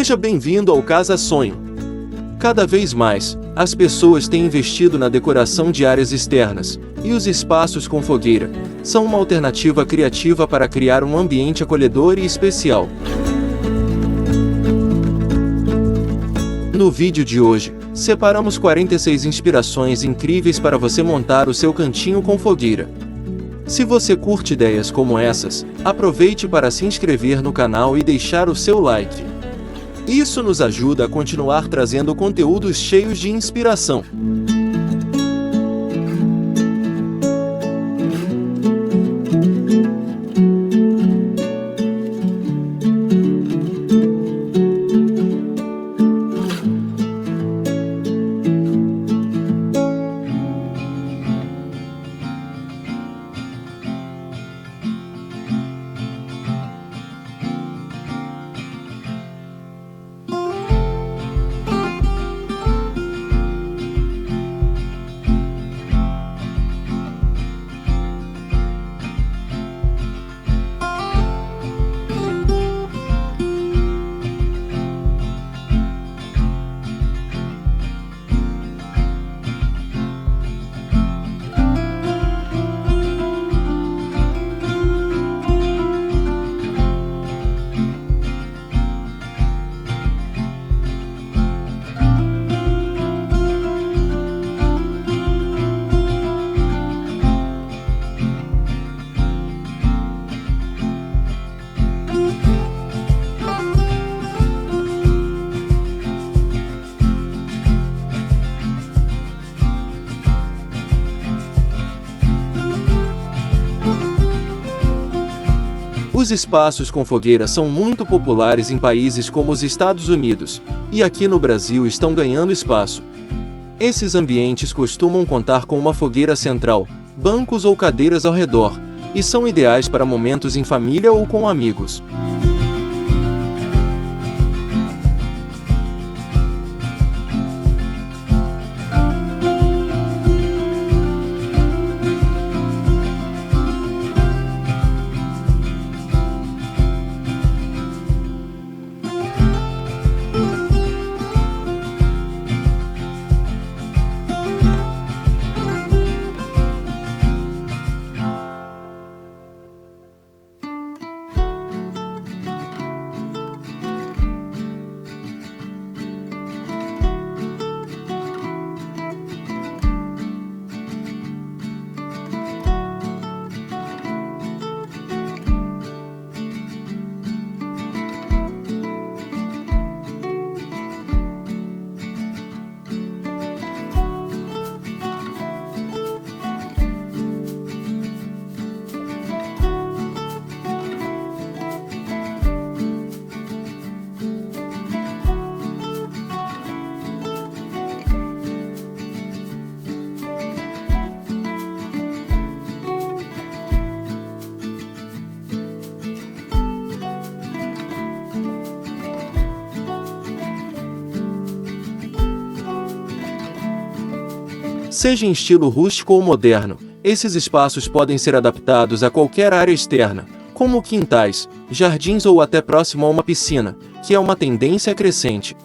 Seja bem-vindo ao Casa Sonho. Cada vez mais, as pessoas têm investido na decoração de áreas externas, e os espaços com fogueira são uma alternativa criativa para criar um ambiente acolhedor e especial. No vídeo de hoje, separamos 46 inspirações incríveis para você montar o seu cantinho com fogueira. Se você curte ideias como essas, aproveite para se inscrever no canal e deixar o seu like. Isso nos ajuda a continuar trazendo conteúdos cheios de inspiração. Os espaços com fogueira são muito populares em países como os Estados Unidos, e aqui no Brasil estão ganhando espaço. Esses ambientes costumam contar com uma fogueira central, bancos ou cadeiras ao redor, e são ideais para momentos em família ou com amigos. Seja em estilo rústico ou moderno, esses espaços podem ser adaptados a qualquer área externa, como quintais, jardins ou até próximo a uma piscina, que é uma tendência crescente.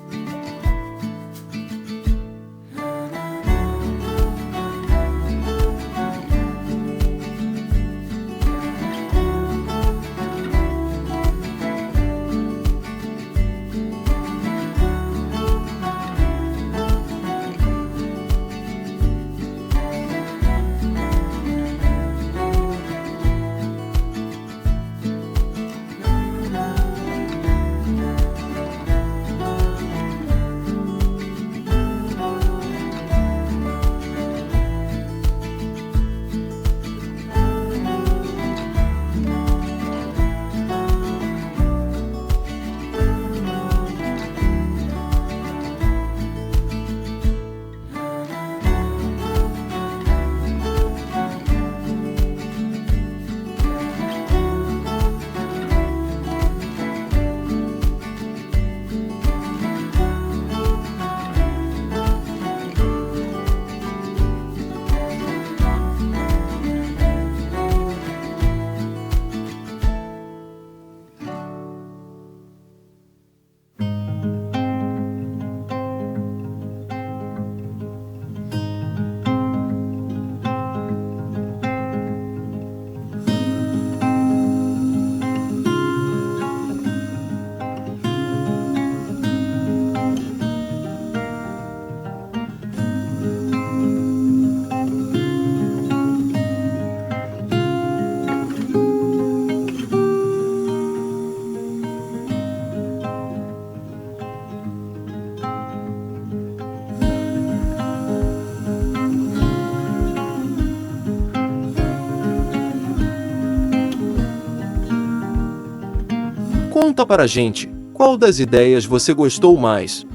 Conta pra gente, qual das ideias você gostou mais?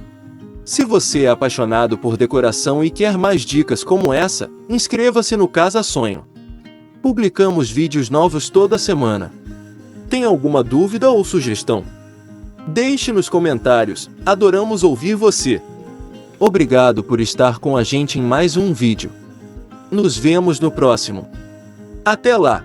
Se você é apaixonado por decoração e quer mais dicas como essa, inscreva-se no Casa Sonho. Publicamos vídeos novos toda semana. Tem alguma dúvida ou sugestão? Deixe nos comentários, adoramos ouvir você. Obrigado por estar com a gente em mais um vídeo. Nos vemos no próximo. Até lá!